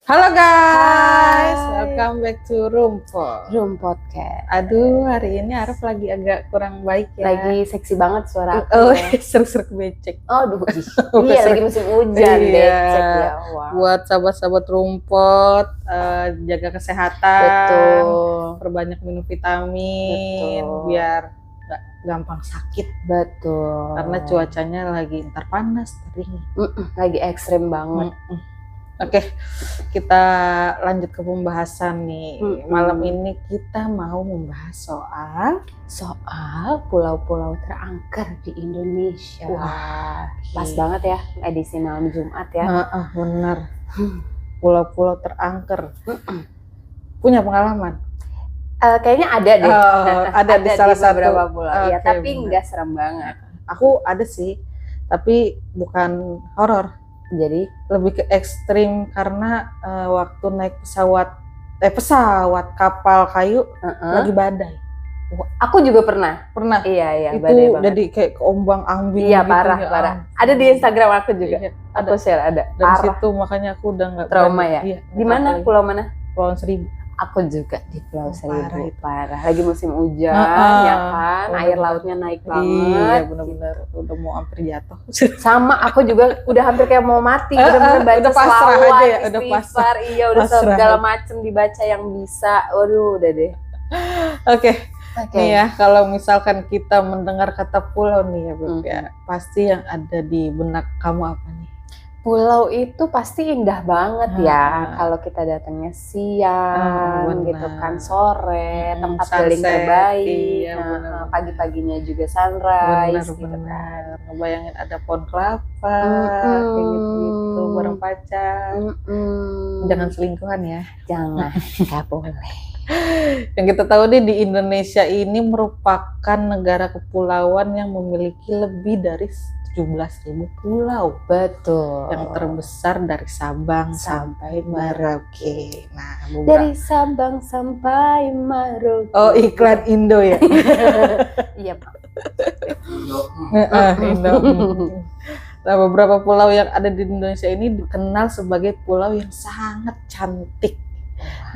Halo guys, Hai, welcome back to Rumpot. Room Podcast. Aduh, hari ini Arif lagi agak kurang baik ya. Lagi seksi banget suara aku Oh, ya. seru-seru becek. Aduh, iya lagi musim hujan, Iya. becek ya. Wow. Buat sahabat-sahabat Rumpot, jaga kesehatan, Betul, perbanyak minum vitamin, Betul. biar nggak gampang sakit. betul. Karena cuacanya lagi ntar panas, ntar dingin. Lagi ekstrim banget. Oke, kita lanjut ke pembahasan nih. Malam ini kita mau membahas Soal pulau-pulau terangker di Indonesia. Wah, Pas banget ya edisi malam Jumat ya. bener. Pulau-pulau terangker. Punya pengalaman? Kayaknya ada deh. Ada di salah satu beberapa pulau. Ya, Oke, tapi bener. nggak serem banget. Aku ada sih, tapi bukan horor. Jadi Lebih ke ekstrim karena waktu naik pesawat kapal kayu lagi badai. aku juga pernah. Pernah. Iya, Itu badai banget. jadi kayak keombang ambing Iya, gitu, parah. Ada di Instagram aku juga. Iya, Aku share ada. dari Parah. situ makanya aku udah nggak Trauma berani. ya? Iya, Di mana? apalagi Pulau mana? Pulau Seribu. Aku juga di Pulau Parah Seribu. itu. Parah. Lagi musim hujan, ya kan? Bener-bener. Air lautnya naik Iya, banget. benar-benar udah mau hampir jatuh. Sama, aku juga udah hampir kayak mau mati. Bener-bener baca udah pasrah selawat, aja ya, udah istighfar. Iya, udah pasrah. segala macem dibaca yang bisa. Waduh, udah deh. Oke, Oke. nih ya, kalau misalkan kita mendengar kata pulau nih ya, Beb, ya, pasti yang ada di benak kamu apa nih? Pulau itu pasti indah banget ya kalau kita datangnya siang benar. gitu kan, sore, tempat Sunset, paling terbaik. iya, Nah, benar. pagi-paginya juga sunrise gitu kan. Benar. Ngebayangin ada pohon kelapa, kayak gitu-gitu, bareng pacar. Jangan selingkuhan ya. Jangan, nggak boleh. Yang kita tahu nih, di Indonesia ini merupakan negara kepulauan yang memiliki lebih dari 17.000 pulau. Betul. Yang terbesar dari Sabang sampai Merauke. Nah, Dari Sabang sampai Merauke. Oh, iklan Indo ya. Iya, Pak. Indo. Nah, beberapa pulau yang ada di Indonesia ini dikenal sebagai pulau yang sangat cantik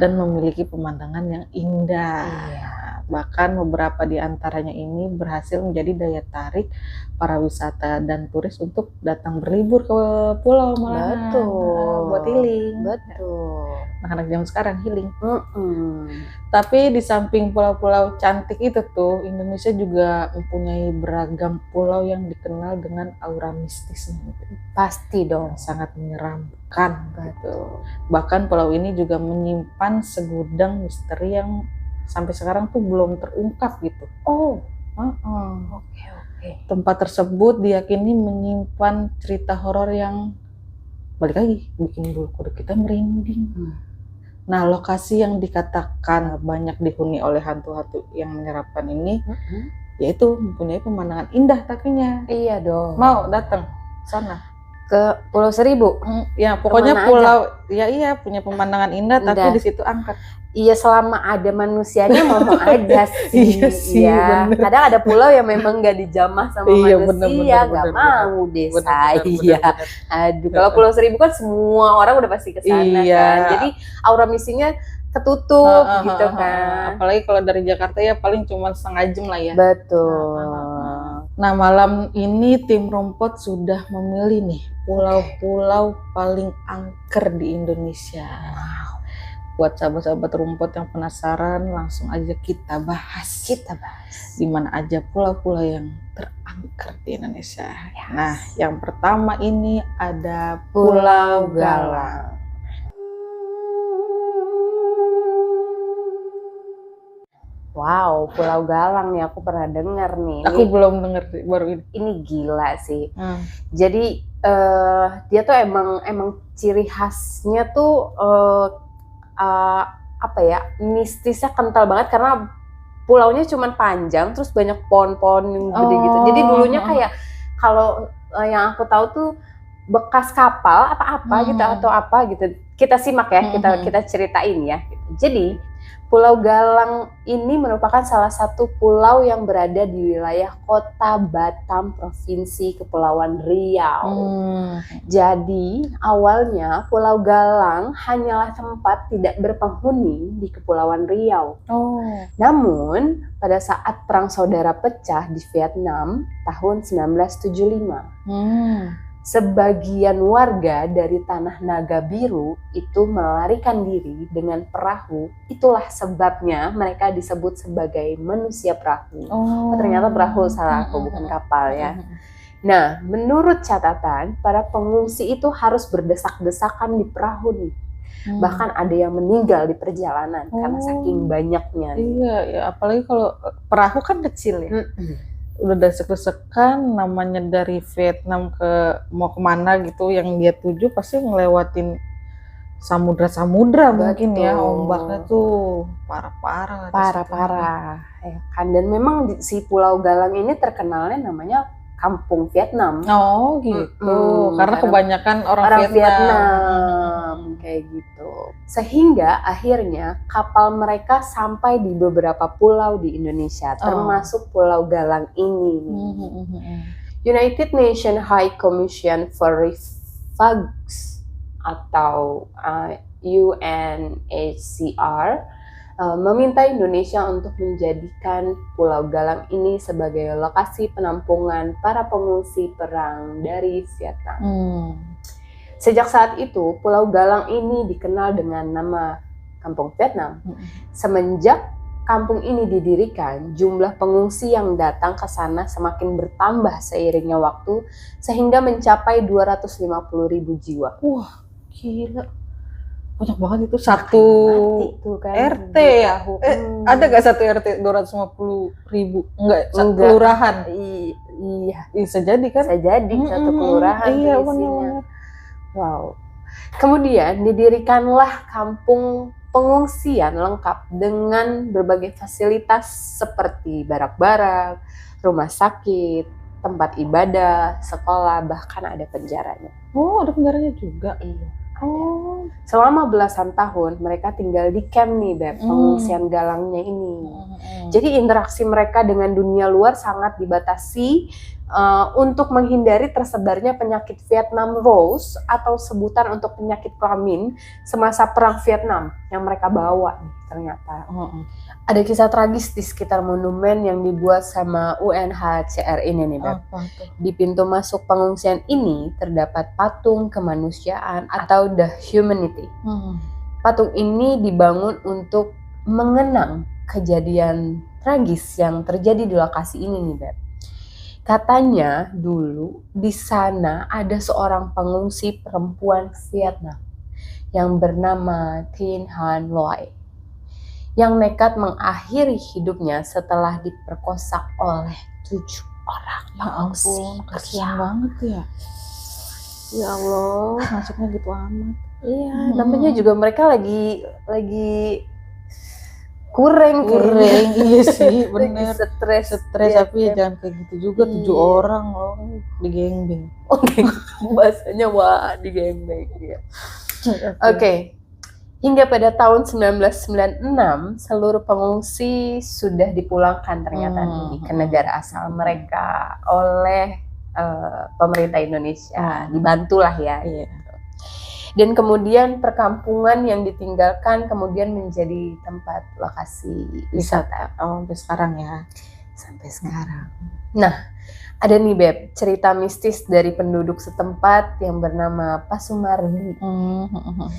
dan memiliki pemandangan yang indah. Iya. Bahkan beberapa di antaranya ini berhasil menjadi daya tarik para wisata dan turis untuk datang berlibur ke pulau malahan. Betul. Buat healing. Betul. Anak-anak zaman sekarang healing. Tapi di samping pulau-pulau cantik itu tuh, Indonesia juga mempunyai beragam pulau yang dikenal dengan aura mistisnya. Pasti dong. Sangat menyeramkan gitu. Bahkan pulau ini juga menyimpan segudang misteri yang sampai sekarang tuh belum terungkap gitu. Oke. Tempat tersebut diyakini menyimpan cerita horor yang balik lagi bikin bulu kuduk kita merinding. Nah, lokasi yang dikatakan banyak dihuni oleh hantu-hantu yang menyeramkan ini, yaitu mempunyai pemandangan indah tapinya. Iya dong. Mau datang sana? Ke Pulau Seribu? Ya, pokoknya Kemana pulau, ya iya punya pemandangan indah, tapi Indah. di situ angker. Iya, selama ada manusianya mau aja sih. Iya sih, Iya. bener. Kadang ada pulau yang memang nggak dijamah sama Iya, manusia, nggak mau deh saya. Aduh, kalau Pulau Seribu kan semua orang udah pasti kesana Iya. kan. Jadi aura misinya ketutup gitu kan. Apalagi kalau dari Jakarta ya paling cuma setengah jam lah ya. Betul. Nah, malam ini tim Rumpot sudah memilih nih pulau-pulau paling angker di Indonesia. Buat sahabat-sahabat Rumpot yang penasaran, langsung aja kita bahas. Di mana aja pulau-pulau yang terangker di Indonesia. Nah, yang pertama ini ada Pulau Galang. Wow, Pulau Galang nih aku pernah dengar nih. Aku belum denger sih, baru ini. Ini gila sih. Jadi dia tuh emang ciri khasnya tuh apa ya, mistisnya kental banget karena pulaunya cuma panjang terus banyak pohon-pohon yang gede gitu. Jadi dulunya kayak kalau yang aku tahu tuh bekas kapal apa-apa gitu atau apa gitu. Kita simak ya, kita ceritain ya. Jadi Pulau Galang ini merupakan salah satu pulau yang berada di wilayah Kota Batam, Provinsi Kepulauan Riau. Jadi awalnya Pulau Galang hanyalah tempat tidak berpenghuni di Kepulauan Riau. Namun pada saat Perang Saudara pecah di Vietnam tahun 1975, sebagian warga dari Tanah Naga Biru itu melarikan diri dengan perahu. Itulah sebabnya mereka disebut sebagai manusia perahu. Ternyata perahu, salah aku, bukan kapal ya. Nah, menurut catatan, para pengungsi itu harus berdesak-desakan di perahu nih. Bahkan ada yang meninggal di perjalanan karena saking banyaknya. Iya, ya, apalagi kalau perahu kan kecil ya. Udah desek-desekan, namanya dari Vietnam mau kemana gitu yang dia tuju, pasti ngelewatin samudra mungkin ya, ombaknya tuh parah-parah ya kan. Dan memang si Pulau Galang ini terkenalnya namanya Kampung Vietnam. Gitu. Karena kebanyakan orang Vietnam kayak gitu. Sehingga akhirnya kapal mereka sampai di beberapa pulau di Indonesia, termasuk Pulau Galang ini. United Nations High Commission for Refugees atau UNHCR meminta Indonesia untuk menjadikan Pulau Galang ini sebagai lokasi penampungan para pengungsi perang dari Vietnam. Sejak saat itu, Pulau Galang ini dikenal dengan nama Kampung Vietnam. Semenjak kampung ini didirikan, jumlah pengungsi yang datang ke sana semakin bertambah seiringnya waktu, sehingga mencapai 250.000 jiwa. Wah, gila. Banyak banget itu, satu RT ya? Ada gak satu RT 250.000? Enggak, satu kelurahan? Iya. Bisa jadi kan? Bisa jadi, satu kelurahan. Iya, benar. Wow. Kemudian didirikanlah kampung pengungsian lengkap dengan berbagai fasilitas seperti barak-barak, rumah sakit, tempat ibadah, sekolah, bahkan ada penjaranya. Ada penjaranya juga? Iya. Selama belasan tahun mereka tinggal di camp nih, Beb, pengungsian Galangnya ini. Jadi interaksi mereka dengan dunia luar sangat dibatasi untuk menghindari tersebarnya penyakit Vietnam Rose atau sebutan untuk penyakit kelamin semasa perang Vietnam yang mereka bawa nih ternyata. Ada kisah tragis di sekitar monumen yang dibuat sama UNHCR ini nih, Beb. Di pintu masuk pengungsian ini terdapat patung kemanusiaan atau The Humanity. Patung ini dibangun untuk mengenang kejadian tragis yang terjadi di lokasi ini nih, Beb. Katanya dulu di sana ada seorang pengungsi perempuan Vietnam yang bernama Tin Han Loy, yang nekat mengakhiri hidupnya setelah diperkosa oleh 7 orang pengungsi. Kasihan banget ya. Ya Allah, nasibnya gitu amat. Iya, namanya juga mereka lagi kurang. Iya sih, bener. Stres ya, tapi jangan kayak gitu juga. 7 orang loh di gengbeng. Bahasanya di gengbeng. Ya. Oke. Hingga pada tahun 1996, seluruh pengungsi sudah dipulangkan ternyata ke negara asal mereka oleh pemerintah Indonesia. Dibantulah ya. Iya. Dan kemudian perkampungan yang ditinggalkan kemudian menjadi tempat lokasi wisata. Sampai sekarang ya. Sampai sekarang. Nah, ada nih, Beb, cerita mistis dari penduduk setempat yang bernama Pak Sumardi.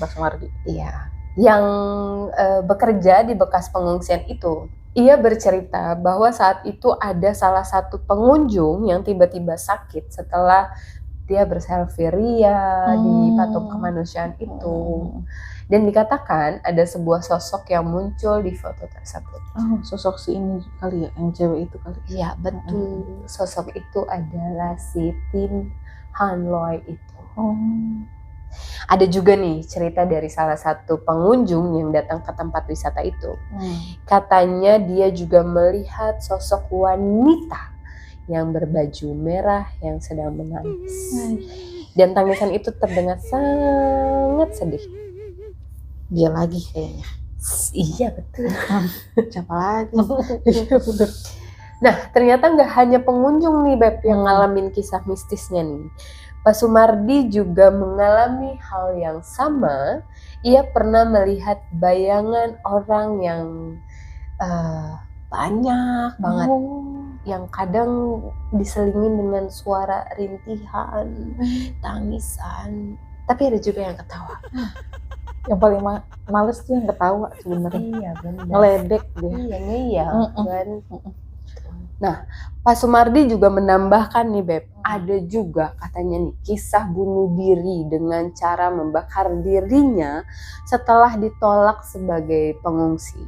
Pak Sumardi. Iya. Yang bekerja di bekas pengungsian itu. Ia bercerita bahwa saat itu ada salah satu pengunjung yang tiba-tiba sakit setelah dia berselfie ria di patung kemanusiaan itu. Dan dikatakan ada sebuah sosok yang muncul di foto tersebut. Sosok si ini kali ya, yang cewek itu kali. Iya, betul. Sosok itu adalah si Tin Han Loy itu. Ada juga nih cerita dari salah satu pengunjung yang datang ke tempat wisata itu. Katanya dia juga melihat sosok wanita yang berbaju merah yang sedang menangis. Dan tangisan itu terdengar sangat sedih. Dia lagi kayaknya. Iya betul. Siapa lagi? Iya bener. Nah, ternyata nggak hanya pengunjung nih Beb yang ngalamin kisah mistisnya nih. Pak Sumardi juga mengalami hal yang sama. Ia pernah melihat bayangan orang yang banyak banget, yang kadang diselingin dengan suara rintihan, tangisan, tapi ada juga yang ketawa. Yang paling males tuh yang ketawa sebenarnya. Iya benar. Ngeledek dia. Iya ngeyel kan. Nah, Pak Sumardi juga menambahkan nih Beb, ada juga katanya nih kisah bunuh diri dengan cara membakar dirinya setelah ditolak sebagai pengungsi.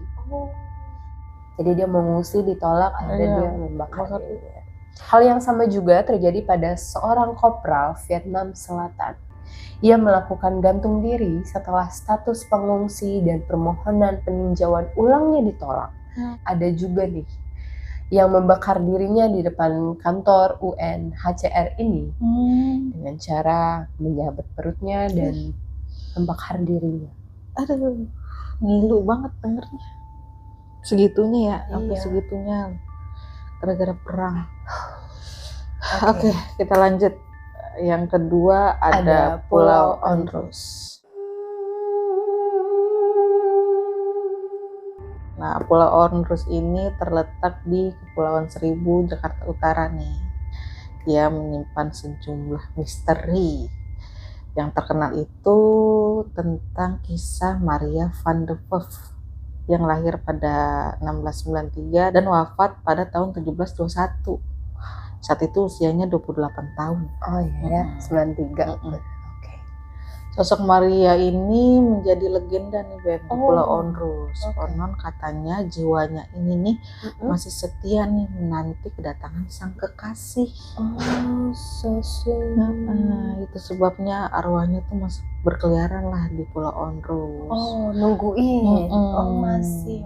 Jadi dia mengungsi, ditolak, akhirnya dia membakar dirinya. Hal yang sama juga terjadi pada seorang kopral Vietnam Selatan. Ia melakukan gantung diri setelah status pengungsi dan permohonan peninjauan ulangnya ditolak. Ada juga nih yang membakar dirinya di depan kantor UNHCR ini dengan cara menyabet perutnya dan membakar dirinya. Aduh, ngilu banget dengernya. Segitunya ya, sampai segitunya gara-gara perang. Oke, kita lanjut. Yang kedua ada Pulau Onrus. Nah, Pulau Onrus ini terletak di Kepulauan Seribu, Jakarta Utara nih. Dia menyimpan sejumlah misteri. Yang terkenal itu tentang kisah Maria van der Werf yang lahir pada 1693 dan wafat pada tahun 1721. Saat itu usianya 28 tahun. Oh iya, 93. Oke. Sosok Maria ini menjadi legenda nih Beb di Pulau Onrus. Konon katanya jiwanya ini nih masih setia nih menanti kedatangan sang kekasih. Itu sebabnya arwahnya tuh masih berkeliaran lah di Pulau Onrus. Nungguin. Masih.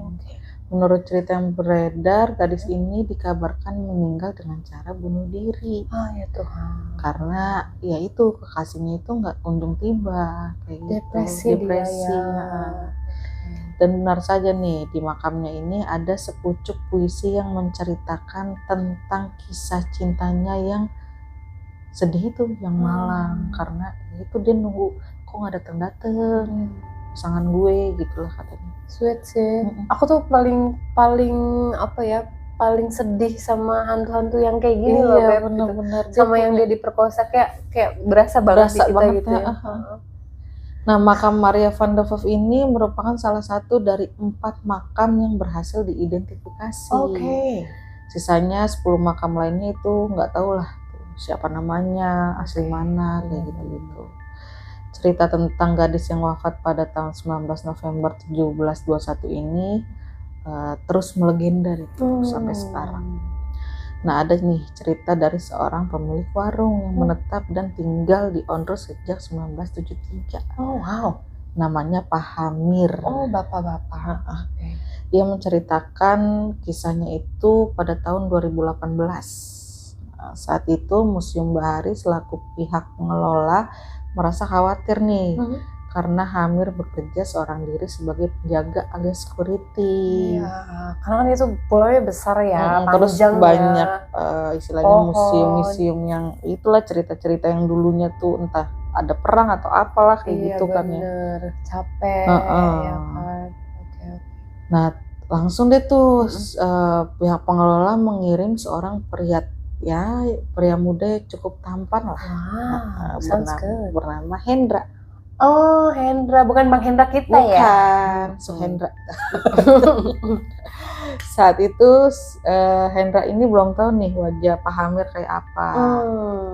Menurut cerita yang beredar, gadis ini dikabarkan meninggal dengan cara bunuh diri. Ya Tuhan. Karena ya itu kekasihnya itu nggak kunjung tiba, kayak depresi gitu. Depresi. Dan benar saja nih di makamnya ini ada sepucuk puisi yang menceritakan tentang kisah cintanya yang sedih itu, yang malang. Karena itu dia nunggu kok nggak datang pasangan gue gitulah katanya. Sweet sih. Aku tuh paling apa ya, paling sedih sama hantu-hantu yang kayak gini loh Beb. Bener-bener. Gitu. Sama yang dia diperkosa kayak berasa banget di kita banget gitu ya. Nah, makam Maria van der Werf ini merupakan salah satu dari 4 makam yang berhasil diidentifikasi. Sisanya 10 makam lainnya itu nggak tahu lah siapa namanya, asli mana, kayak gitu-gitu. Cerita tentang gadis yang wafat pada tahun 19 November 1721 ini terus melegenda itu sampai sekarang. Nah, ada nih cerita dari seorang pemilik warung yang menetap dan tinggal di Onrus sejak 1973. Namanya Pak Hamir. Bapak-bapak. Dia menceritakan kisahnya itu pada tahun 2018. Saat itu Museum Bahari selaku pihak pengelola merasa khawatir nih karena Hamir bekerja seorang diri sebagai penjaga alias security. Iya, karena kan itu pulaunya besar ya, terus panjang banyak istilahnya museum-museum yang itulah cerita-cerita yang dulunya tuh entah ada perang atau apalah kayak gitu kan ya. Capek ya kan. Nah, langsung deh tuh pihak pengelola mengirim seorang pria muda yang cukup tampan lah. Bernama Hendra. Hendra, bukan Bang Hendra kita ya? Bukan, Suhendra. Saat itu Hendra ini belum tahu nih wajah Pak Hamir kayak apa.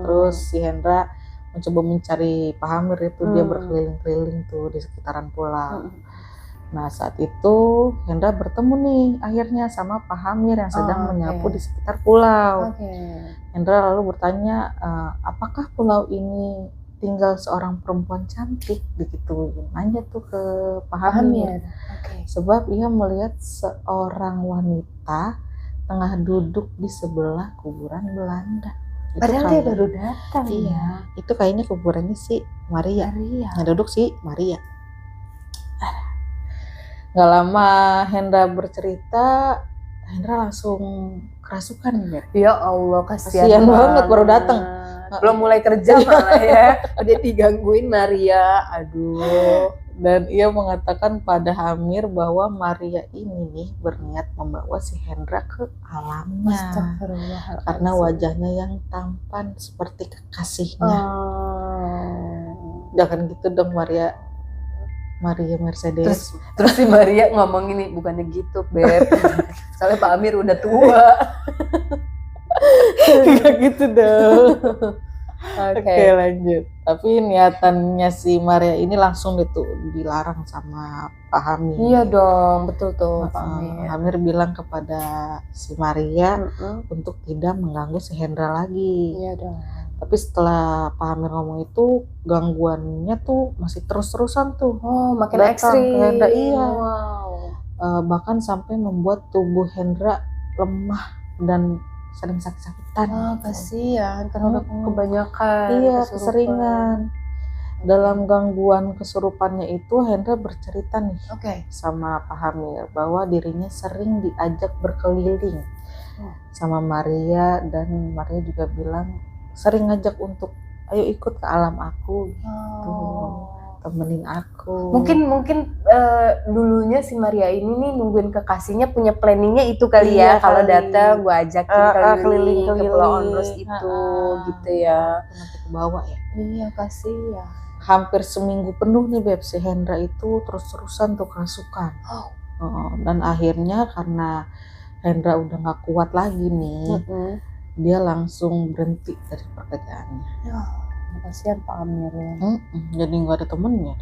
Terus si Hendra mencoba mencari Pak Hamir itu, dia berkeliling-keliling tuh di sekitaran pulau. Nah, saat itu Hendra bertemu nih akhirnya sama Pak Hamir yang sedang menyapu di sekitar pulau. Hendra lalu bertanya, apakah pulau ini tinggal seorang perempuan cantik begitu? Nanya tuh ke Pak Hamir. Sebab ia melihat seorang wanita tengah duduk di sebelah kuburan Belanda. Padahal dia baru datang. Iya, itu kayaknya kuburannya si Maria. Yang duduk si Maria. Nggak lama Hendra bercerita, Hendra langsung kerasukan nih, Beb. Ya Allah, kasihan Kasihan banget baru datang. Belum mulai kerja malah ya. Dia digangguin Maria. Aduh. Dan ia mengatakan pada Amir bahwa Maria ini nih berniat membawa si Hendra ke alamnya. Astagfirullahaladzim. Karena wajahnya yang tampan seperti kekasihnya. Jangan gitu dong Maria Mercedes. Terus si Maria ngomong ini, bukannya gitu Beb. Soalnya Pak Amir udah tua. Gak gitu dong. Oke, Lanjut. Tapi niatannya si Maria ini langsung dilarang sama Pak Hamir. Iya dong, betul tuh Pak Amir. Hamir bilang kepada si Maria untuk tidak mengganggu si Hendra lagi. Iya dong. Tapi setelah Pak Hamir ngomong itu, gangguannya tuh masih terus-terusan tuh. Oh, makin Datang ekstrim. ke Hendra, iya. Wow. Bahkan sampai membuat tubuh Hendra lemah dan sering sakit-sakitan. Kasihan karena udah kebanyakan. Iya, keseringan. Dalam gangguan kesurupannya itu Hendra bercerita nih sama Pak Hamir bahwa dirinya sering diajak berkeliling sama Maria, dan Maria juga bilang sering ngajak untuk ayo ikut ke alam aku gitu. Temenin aku. Mungkin dulunya si Maria ini nih nungguin kekasihnya punya planningnya itu kali ya. Kalau datang gue ajakin keliling ke Pulau Ondros itu gitu ya. Nanti ke bawah ya. Iya, kasihan. Hampir seminggu penuh nih Beb, si Hendra itu terus-terusan tuh kerasukan. Dan akhirnya karena Hendra udah gak kuat lagi nih, dia langsung berhenti dari pekerjaannya. Kasihan Pak Amir ya. Jadi nggak ada temennya.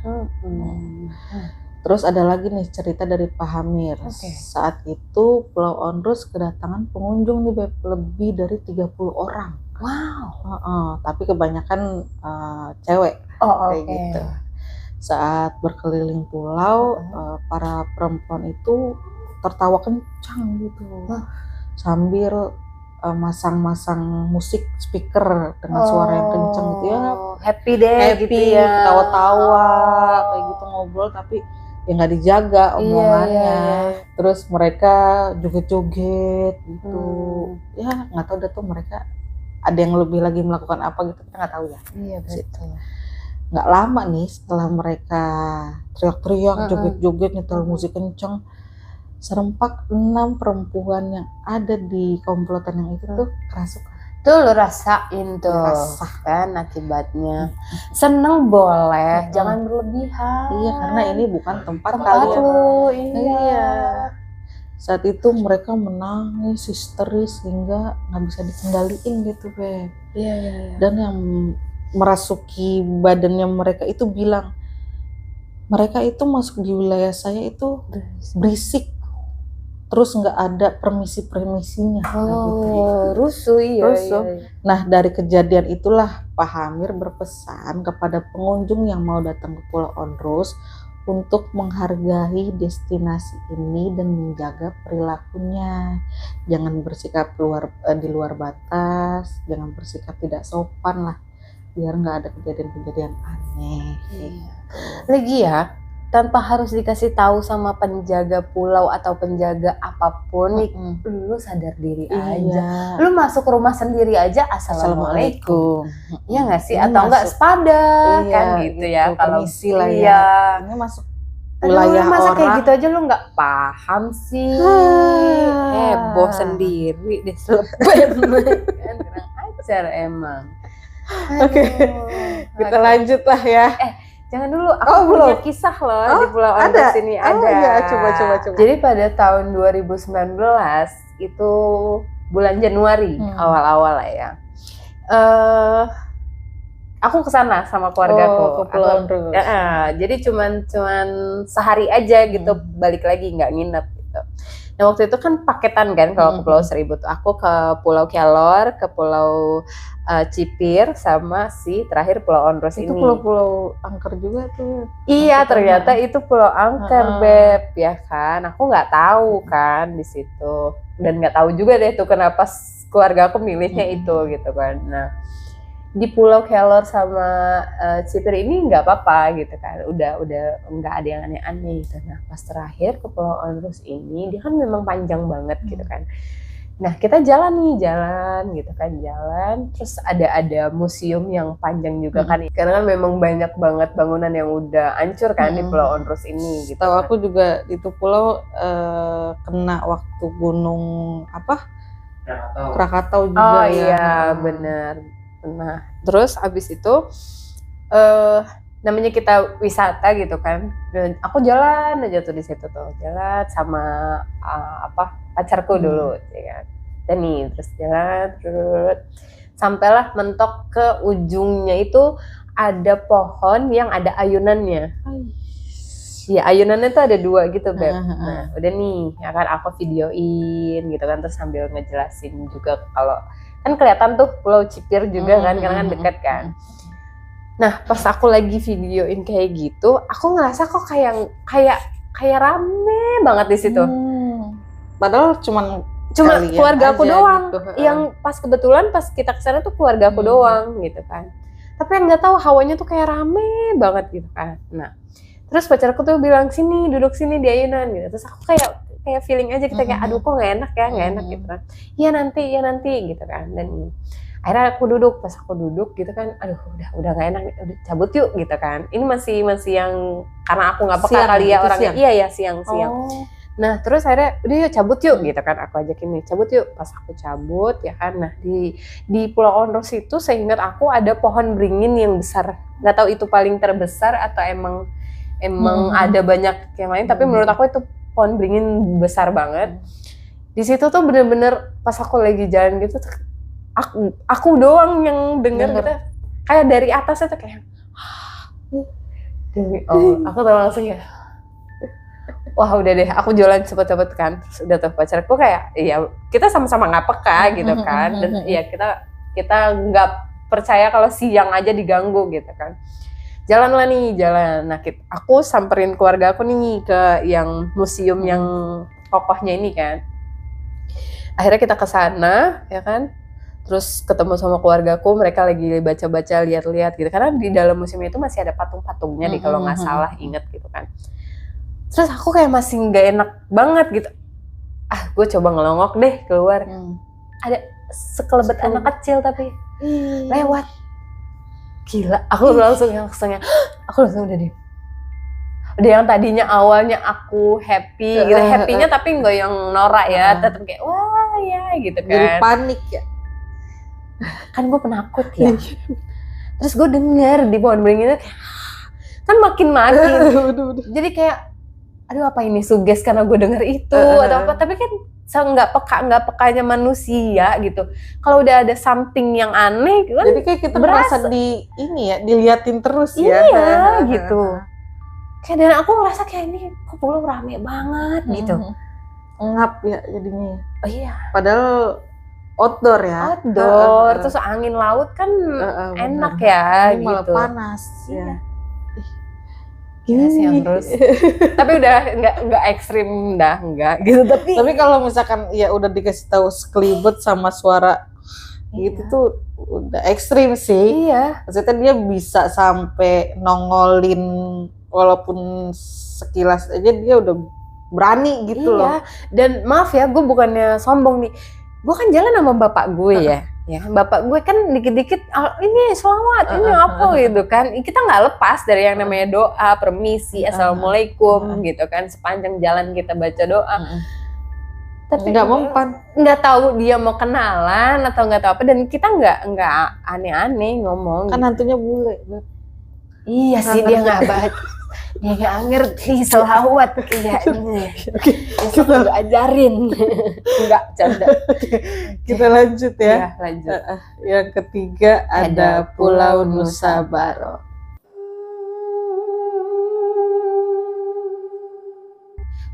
Terus ada lagi nih cerita dari Pak Hamir. Saat itu Pulau Ondros kedatangan pengunjung nih Beb, lebih dari 30 orang. Wow. Tapi kebanyakan cewek kayak gitu. Saat berkeliling pulau, para perempuan itu tertawa kencang gitu. Sambil masang-masang musik speaker dengan suara yang kenceng gitu ya. Happy deh gitu ya. Ketawa-tawa kayak gitu, ngobrol tapi ya nggak dijaga omongannya. Terus mereka joget-joget gitu. Ya nggak tahu dah tuh mereka ada yang lebih lagi melakukan apa gitu, kita nggak tahu ya. Iya betul. Nggak lama nih setelah mereka teriak-teriak, joget-joget, nyetel musik kenceng, serempak 6 perempuan yang ada di komplotan yang itu tuh kerasukan. Tuh lo rasain tuh kan akibatnya. Seneng boleh, jangan berlebihan. Iya, karena ini bukan tempat kalian. Iya. Saat itu mereka menangis histeris hingga nggak bisa dikendaliin gitu Beb. Iya. Dan yang merasuki badannya mereka itu bilang, mereka itu masuk di wilayah saya itu berisik. Terus nggak ada permisi-permisinya. Rusuh. Nah, dari kejadian itulah Pak Hamir berpesan kepada pengunjung yang mau datang ke Pulau Ondros untuk menghargai destinasi ini dan menjaga perilakunya. Jangan bersikap di luar batas, jangan bersikap tidak sopan lah, biar nggak ada kejadian-kejadian aneh. Lagi ya, tanpa harus dikasih tahu sama penjaga pulau atau penjaga apapun, lu sadar diri aja. Lu masuk rumah sendiri aja, assalamualaikum. Iya nggak sih? Atau enggak sepada kan gitu ya. Kalau permisi lah ya. Ini masuk wilayah masa orang. kayak gitu aja lu nggak paham sih. Heboh sendiri deh. Kan kurang ajar emang. Oke. Kita lanjut lah ya. Jangan dulu, aku punya kisah loh di Pulau Ondros ini ada. Iya, coba. Jadi pada tahun 2019 itu bulan Januari awal-awal lah ya. Aku kesana sama keluargaku. Ke Pulau Ondros. Jadi cuman sehari aja gitu, balik lagi nggak nginep gitu. Nah waktu itu kan paketan kan kalau ke Pulau Seribu tuh. Aku ke Pulau Kelor, ke Pulau Cipir, sama si terakhir Pulau Ondros ini. Itu pulau-pulau angker juga tuh. Iya, ternyata itu Pulau Angker, Beb, ya kan. Aku nggak tahu kan di situ, dan nggak tahu juga deh tuh kenapa keluarga aku milihnya itu gitu kan. Nah, di Pulau Kelor sama Cipir ini nggak apa-apa gitu kan, udah nggak ada yang aneh-aneh gitu. Nah pas terakhir ke Pulau Onrus ini dia kan memang panjang banget gitu kan. Nah kita jalan gitu kan, terus ada museum yang panjang juga kan, karena kan memang banyak banget bangunan yang udah hancur kan di Pulau Onrus ini gitu. Tahu aku juga itu pulau kena waktu gunung apa? Krakatau juga oh, ya. Iya bener. Nah terus abis itu namanya kita wisata gitu kan, dan aku jalan aja tuh di situ tuh, jalan sama pacarku dulu ya kan. Dan nih terus jalan terus sampailah mentok ke ujungnya itu ada pohon yang ada ayunannya. Ya ayunannya tuh ada 2 gitu Beb. Nah udah nih ya kan aku videoin gitu kan, terus sambil ngejelasin juga kalau kan kelihatan tuh Pulau Cipir juga kan, karena kan dekat kan. Nah pas aku lagi videoin kayak gitu, aku ngerasa kok kayak rame banget di situ. Padahal cuma keluarga aku doang gitu. Yang pas kebetulan pas kita kesana tuh keluarga aku doang gitu kan. Tapi yang nggak tahu hawanya tuh kayak rame banget gitu kan. Nah terus pacarku tuh bilang sini, duduk sini di ayunan gitu. Terus aku kayak feeling aja kita kayak aduh kok nggak enak gitu kan. Iya nanti gitu kan. Dan akhirnya aku duduk, pas aku duduk gitu kan, aduh udah nggak enak, udah cabut yuk gitu kan. Ini masih yang karena aku nggak peka kali ya orangnya. Iya ya siang. Nah terus akhirnya udah yuk cabut yuk gitu kan, aku ajakin nih cabut yuk. Pas aku cabut ya kan, nah di Pulau Onrus itu seingat aku ada pohon beringin yang besar. Nggak tahu itu paling terbesar atau emang ada banyak yang lain, tapi menurut aku itu pohon beringin besar banget. Di situ tuh bener-bener pas aku lagi jalan gitu, aku doang yang denger gitu, kayak dari atas itu kayak, demi Allah, aku tuh langsung ya, wah udah deh, aku jalan cepet-cepet kan. Terus udah tuh pacarku kayak, iya kita sama-sama nggak peka gitu kan, dan ya kita nggak percaya kalau siang aja diganggu gitu kan. Jalan. Nah aku samperin keluarga aku nih ke yang museum yang kokohnya ini kan. Akhirnya kita ke sana ya kan, terus ketemu sama keluargaku, mereka lagi baca-baca, lihat-lihat gitu, karena di dalam museum itu masih ada patung-patungnya nih kalau nggak salah inget gitu kan. Terus aku kayak masih nggak enak banget gitu, gue coba ngelongok deh keluar. Ada sekelebet anak kecil tapi lewat. Gila, aku langsung udah deh. Udah yang tadinya awalnya aku happy gitu, happy-nya tapi nggak yang norak ya, tetap kayak wah ya gitu kan. Jadi panik ya. Kan gue penakut ya. Terus gue denger di pohon beringin itu kan makin. Jadi kayak aduh apa ini suges karena gue denger itu atau apa, tapi kan nggak pekanya manusia gitu. Kalau udah ada something yang aneh kan, jadi kayak kita merasa diliatin terus ya. Iya gitu. Kayak dan aku ngerasa kayak ini kok pulau rame banget gitu. Ngap ya jadinya. Oh iya. Padahal outdoor ya. Terus angin laut kan enak ya ini gitu. Malah panas ya. Gila sih terus. Tapi udah nggak ekstrim dah, enggak gitu. Tapi kalau misalkan ya udah dikasih tahu sekelibet sama suara gitu tuh udah ekstrim sih. Iya. Maksudnya dia bisa sampai nongolin walaupun sekilas aja, dia udah berani gitu loh. Dan maaf ya, gue bukannya sombong nih. Gue kan jalan sama bapak gue ya. Ya, bapak gue kan dikit-dikit ini selawat, ini apa gitu kan. Kita nggak lepas dari yang namanya doa, permisi, assalamualaikum gitu kan. Sepanjang jalan kita baca doa. Tapi nggak mempan. Nggak tahu dia mau kenalan atau nggak tahu apa, dan kita nggak aneh-aneh ngomong. Kan hantunya bule. Iya sih, dia nggak baca. Dia nggak ngerti selawat kayaknya. Kita udah ajarin. Nggak canda. Kita lanjut ya. Iya, lanjut. Yang ketiga ada Pulau Nusa Barong.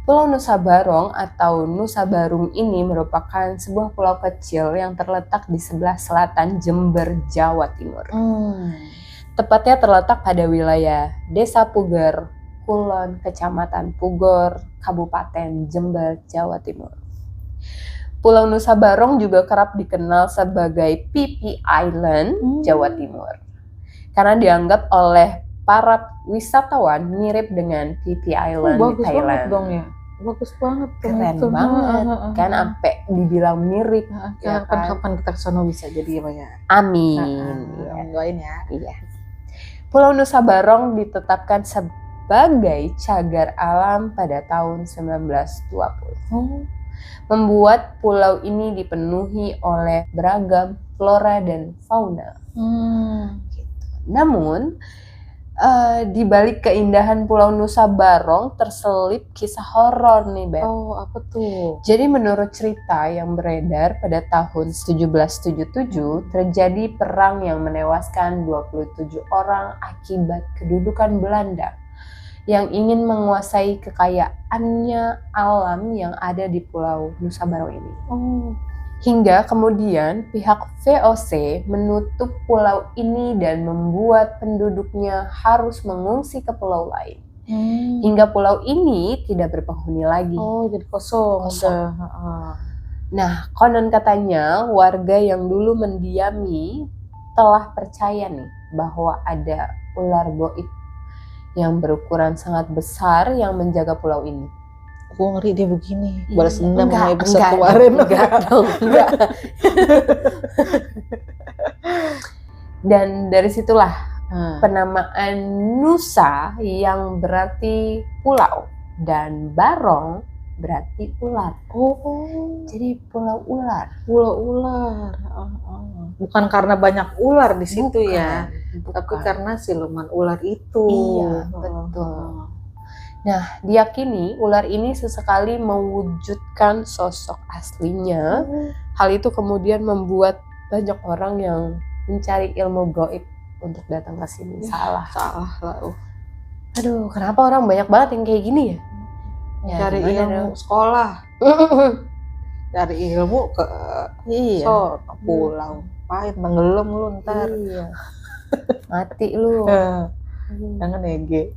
Pulau Nusa Barong atau Nusa Barung ini merupakan sebuah pulau kecil yang terletak di sebelah selatan Jember, Jawa Timur. Tepatnya terletak pada wilayah Desa Puger, Kulon, Kecamatan Pugor, Kabupaten Jember, Jawa Timur. Pulau Nusa Barong juga kerap dikenal sebagai Phi Island, Jawa Timur. Karena dianggap oleh para wisatawan mirip dengan Phi Island di bagus Thailand. banget dong ya. Bagus banget. Keren banget. Kan sampai dibilang mirip. Ya kan? Kapan kita ke sono bisa jadi apa ya? Amin. Doain ya. Iya. Pulau Nusa Barong ditetapkan sebagai cagar alam pada tahun 1920. Membuat pulau ini dipenuhi oleh beragam flora dan fauna. Gitu. Namun, di balik keindahan Pulau Nusa Barong terselip kisah horor nih, Beb. Oh, apa tuh? Jadi menurut cerita yang beredar pada tahun 1777, terjadi perang yang menewaskan 27 orang akibat kedudukan Belanda yang ingin menguasai kekayaannya alam yang ada di Pulau Nusa Barong ini. Hingga kemudian pihak VOC menutup pulau ini dan membuat penduduknya harus mengungsi ke pulau lain. Hingga pulau ini tidak berpenghuni lagi. Oh, jadi kosong. Nah, konon katanya warga yang dulu mendiami telah percaya nih bahwa ada ular goib yang berukuran sangat besar yang menjaga pulau ini. Aku ngeri dia begini, balas dendam Enggak, sama episode enggak, kemarin. enggak. Dan dari situlah penamaan Nusa yang berarti pulau dan Barong berarti ular. Jadi pulau ular. Pulau ular. Bukan karena banyak ular di situ ya, tapi karena siluman ular itu. Iya, betul. Nah, diyakini ular ini sesekali mewujudkan sosok aslinya. Hal itu kemudian membuat banyak orang yang mencari ilmu gaib untuk datang ke sini. Salah lah. Aduh, kenapa orang banyak banget yang kayak gini ya? Cari ilmu sekolah. Cari ilmu ke pulau. Pahit tenggelam lu ntar. Iya. Mati lu. Jangan ege.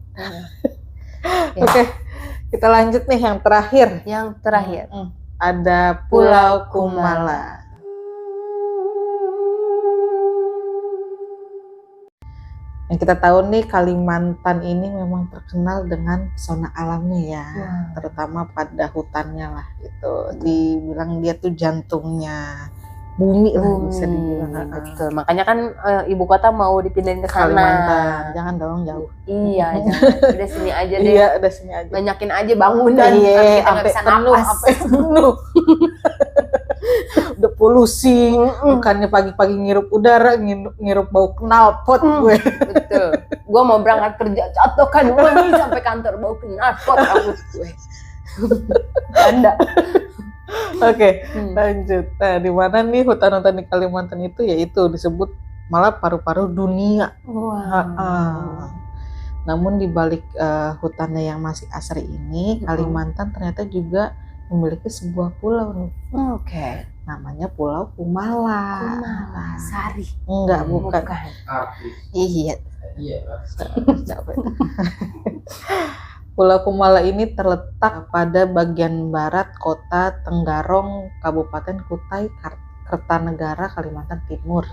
Oke, kita lanjut nih yang terakhir. Ada Pulau Kumala. Yang kita tahu nih, Kalimantan ini memang terkenal dengan pesona alamnya ya, terutama pada hutannya lah gitu. Dibilang dia tuh jantungnya bumi lah bisa dibilang. Betul. Makanya kan ibu kota mau dipindahin ke sana. Kalimantan. Jangan dong jauh. Iya, jangan. Udah sini aja deh. Iya, udah sini aja. Banyakin aja bangunan. Iya, sampai penuh, sampai penuh. Udah polusi. Bukannya pagi-pagi ngirup udara, ngirup bau knalpot gue. Betul. Gue mau berangkat kerja jatuh kan nih sampai kantor bau knalpot rambut gue. Anda. Oke, lanjut. Nah, di mana nih hutan-hutan di Kalimantan itu, yaitu disebut malah paru-paru dunia. Namun di balik hutannya yang masih asri ini, Kalimantan ternyata juga memiliki sebuah pulau. Namanya Pulau Kumala. Sari. Enggak, bukan. Iya. Pulau Kumala ini terletak pada bagian barat kota Tenggarong, Kabupaten Kutai Kertanegara, Kalimantan Timur.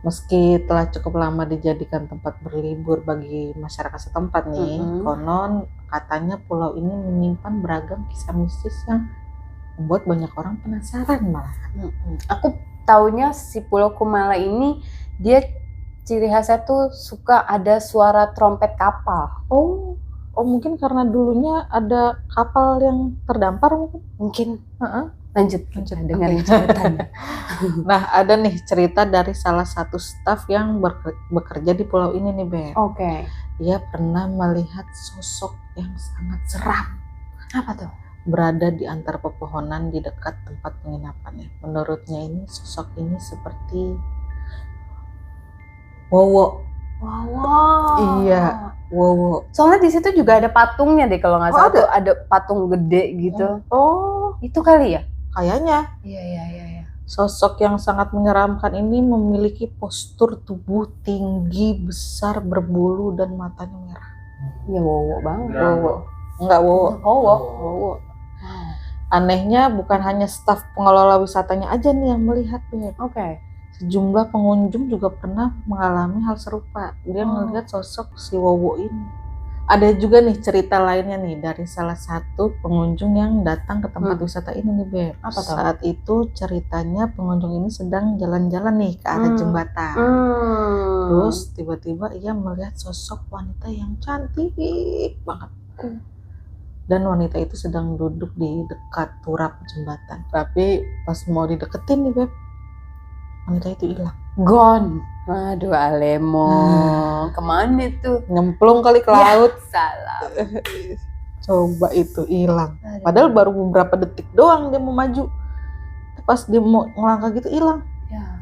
Meski telah cukup lama dijadikan tempat berlibur bagi masyarakat setempat nih, konon katanya pulau ini menyimpan beragam kisah mistis yang membuat banyak orang penasaran malah. Aku taunya si Pulau Kumala ini dia ciri khasnya tuh suka ada suara trompet kapal. Oh mungkin karena dulunya ada kapal yang terdampar mungkin. Lanjut dengerin ceritanya. Nah, ada nih cerita dari salah satu staf yang bekerja di pulau ini nih, Beb. Dia pernah melihat sosok yang sangat seram. Apa tuh? Berada di antara pepohonan di dekat tempat penginapannya. Menurutnya ini sosok ini seperti Wowo. Iya, Wowo. Soalnya di situ juga ada patungnya deh kalau nggak salah. Ada patung gede gitu. Itu kali ya? Kayaknya. Iya. Sosok yang sangat menyeramkan ini memiliki postur tubuh tinggi, besar, berbulu, dan matanya merah. Ya Wowo banget. Wowo. Enggak Wowo. Wowo. Anehnya bukan hanya staf pengelola wisatanya aja nih yang melihat, Beb. Oke. Sejumlah pengunjung juga pernah mengalami hal serupa. Dia melihat sosok si Wowo ini. Ada juga nih cerita lainnya nih dari salah satu pengunjung yang datang ke tempat wisata ini nih, Beb. Apa tuh? Saat itu ceritanya pengunjung ini sedang jalan-jalan nih ke arah jembatan. Terus tiba-tiba ia melihat sosok wanita yang cantik banget. Dan wanita itu sedang duduk di dekat turap jembatan. Tapi pas mau dideketin nih, Beb, wanita itu hilang. Gone. Aduh, Alemo. Kemana tuh? Nyemplung kali ke laut. Salah. Coba itu hilang. Padahal baru beberapa detik doang dia mau maju. Pas dia mau ngelangkah gitu hilang. Ya.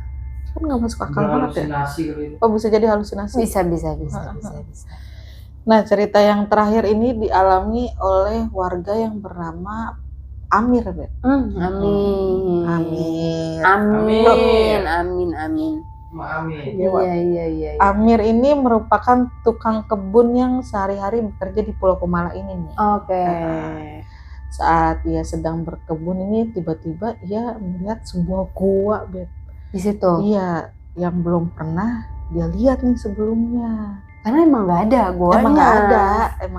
Kan nggak masuk akal banget ya. Gitu. Oh, bisa jadi halusinasi. Bisa. Nah, cerita yang terakhir ini dialami oleh warga yang bernama Amir, Beb. Amin. Iya. Amir ini merupakan tukang kebun yang sehari-hari bekerja di Pulau Kumala ini nih. Oke. Saat ia sedang berkebun ini tiba-tiba ia melihat sebuah gua, Beb. Di situ. Iya, yang belum pernah dia lihat nih sebelumnya. Karena emang nggak ada goanya. Emang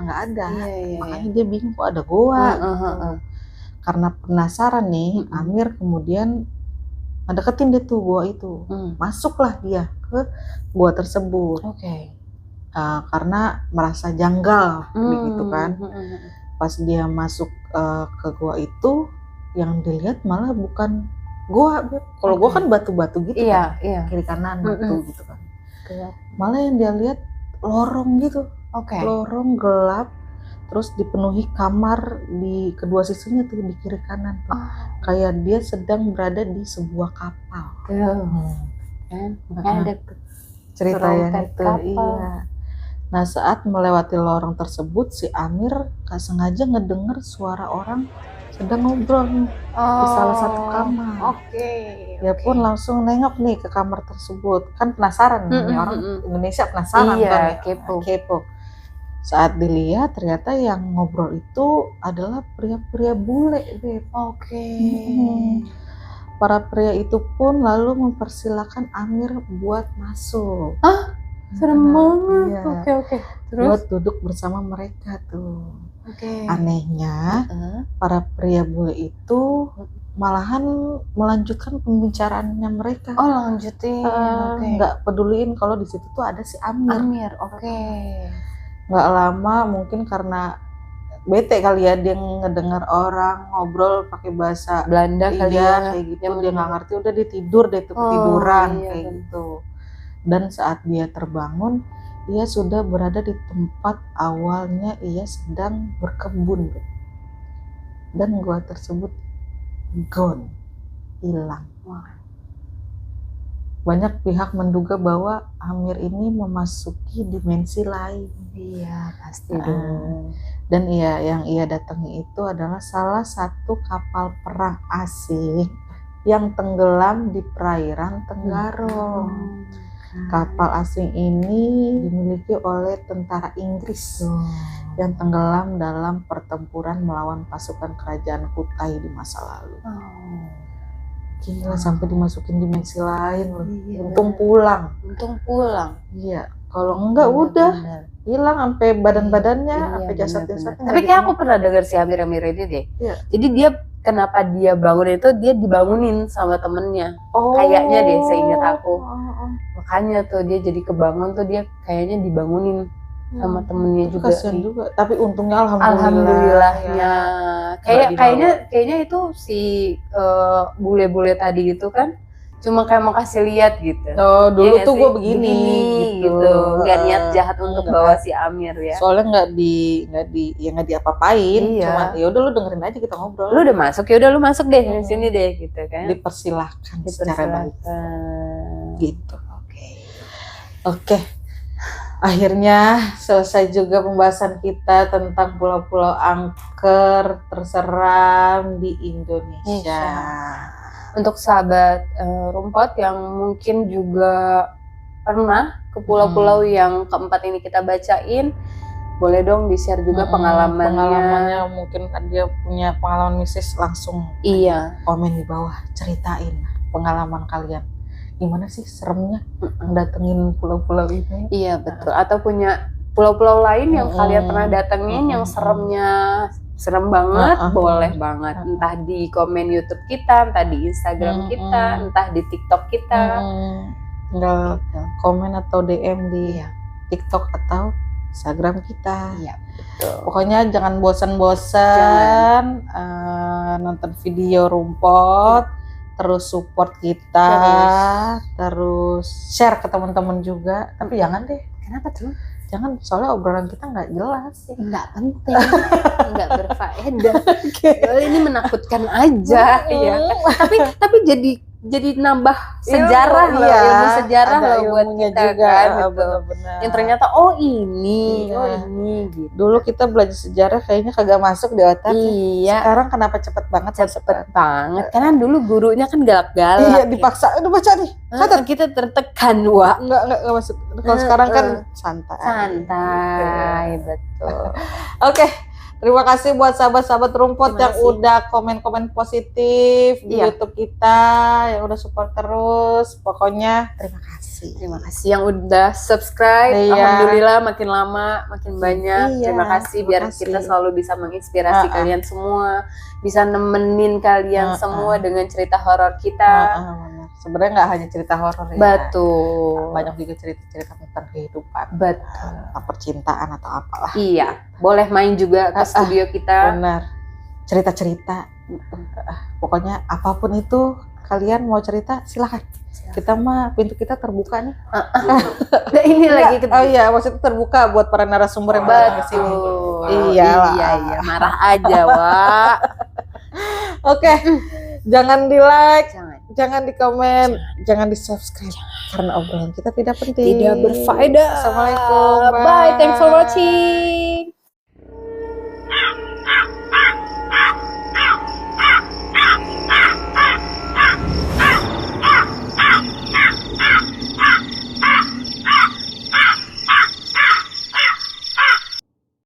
nggak ada. Iya. Makanya dia bingung kok ada goa. Karena penasaran nih, Amir kemudian deketin dia tuh gua itu. Masuklah dia ke gua tersebut. Oke. Karena merasa janggal begitu kan. Pas dia masuk ke gua itu, yang dilihat malah bukan gua. Kalau gua kan batu-batu gitu kan. Iya. Kiri kanan batu gitu kan. Malah yang dia lihat lorong gitu. Oke. Lorong gelap. Terus dipenuhi kamar di kedua sisinya tuh, di kiri kanan tuh. Kayak dia sedang berada di sebuah kapal. Kan? Ada cerita yang itu. kapal. Iya. Nah, saat melewati lorong tersebut, si Amir gak sengaja ngedenger suara orang sedang ngobrol nih di salah satu kamar. Dia pun langsung nengok nih ke kamar tersebut. Kan penasaran nih, orang Indonesia penasaran kan ya. Kepo. Saat dilihat ternyata yang ngobrol itu adalah pria-pria bule, Beb. Para pria itu pun lalu mempersilahkan Amir buat masuk. Serem banget. Iya. Oke. Terus Buat duduk bersama mereka tuh. Oke. Anehnya, para pria bule itu malahan melanjutkan pembicaraannya mereka. Lanjutin. Nggak peduliin kalau di situ tuh ada si Amir. Oke. Nggak lama, mungkin karena bete kali ya, dia ngedengar orang ngobrol pakai bahasa Belanda kali ya. kayak gitu. Dia nggak ngerti, udah dia tidur deh tuh, ketiduran kayak gitu. Dan saat dia terbangun, ia sudah berada di tempat awalnya ia sedang berkebun. Dan gua tersebut gone, hilang. Banyak pihak menduga bahwa Amir ini memasuki dimensi lain. Iya, pasti dong. Dan yang ia datangi itu adalah salah satu kapal perang asing yang tenggelam di perairan Tenggarong. Kapal asing ini dimiliki oleh tentara Inggris yang tenggelam dalam pertempuran melawan pasukan kerajaan Kutai di masa lalu. Gila, sampai dimasukin dimensi lain loh. Untung pulang. Iya, kalau enggak udah hilang sampai badan-badannya, sampai jasad-jasadnya. Tapi kayak aku pernah dengar si Amir ini deh. Iya. Jadi dia kenapa dia bangun itu, dia dibangunin sama temennya. Kayaknya deh, seingat aku. Makanya tuh dia jadi kebangun tuh, dia kayaknya dibangunin sama temennya juga. Kasian juga. Tapi untungnya alhamdulillahnya. Kayaknya itu si bule-bule tadi gitu kan, cuma kayak mau kasih lihat gitu. Dulu tuh gue begini gitu. Nggak niat jahat untuk bawa si Amir ya. Soalnya nggak diapa-apain. Iya. Cuma ya udah lu dengerin aja kita ngobrol. Lu udah masuk, ya udah lu masuk deh di sini deh gitu kan. Dipersilahkan secara baik. Gitu. Oke. Akhirnya selesai juga pembahasan kita tentang pulau-pulau angker terseram di Indonesia. Untuk sahabat rumput yang mungkin juga pernah ke pulau-pulau yang keempat ini kita bacain, boleh dong di-share juga pengalamannya. Mungkin dia punya pengalaman mistis, langsung Iya. komen di bawah, ceritain pengalaman kalian. Gimana sih seremnya datengin pulau-pulau ini? Iya betul. Atau punya pulau-pulau lain yang kalian pernah datengin yang seremnya serem banget, boleh banget. Entah di komen YouTube kita, entah di Instagram kita, entah di TikTok kita. Tinggal komen atau DM di TikTok atau Instagram kita. Iya, betul. Pokoknya jangan bosan-bosan nonton video Rumpot, terus support kita, terus share ke teman-teman juga. Tapi jangan deh. Kenapa tuh? Jangan, soalnya obrolan kita nggak jelas. Nggak penting, nggak berfaedah. Ini menakutkan aja, ya. Tapi jadi nambah sejarah loh, ilmu sejarah loh buat kita juga, kan, gitu. Bener-bener. Yang ternyata ini gitu. Dulu kita belajar sejarah kayaknya kagak masuk di otak. Iya. Sekarang kenapa cepet banget? Cepet banget. Karena dulu gurunya kan galak-galak. Iya, dipaksa. Udah baca nih. Kita tertekan, Wak. Enggak masuk. Kalau sekarang kan santai. Santai, betul. Oke. Terima kasih buat sahabat-sahabat Rumpot yang udah komen-komen positif di YouTube kita, yang udah support terus. Pokoknya terima kasih. Terima kasih yang udah subscribe. Alhamdulillah makin lama makin banyak. Terima kasih biar kita selalu bisa menginspirasi kalian semua, bisa nemenin kalian semua dengan cerita horor kita. Sebenarnya nggak hanya cerita horor ya. Betul. Banyak juga cerita-cerita tentang kehidupan. Betul. Tentang percintaan atau apalah. Iya. Boleh main juga ke studio kita. Benar. Cerita-cerita. Pokoknya apapun itu, kalian mau cerita silahkan. Kita mah pintu kita terbuka nih. Nah, ini lagi oh iya, maksudnya terbuka buat para narasumber yang datang ke sini. Iya, marah aja, Wak. Oke. Jangan di-like, jangan di-komen, jangan di-subscribe karena obrolan kita tidak penting. Tidak berfaedah. Assalamualaikum. Bye. Thanks for watching.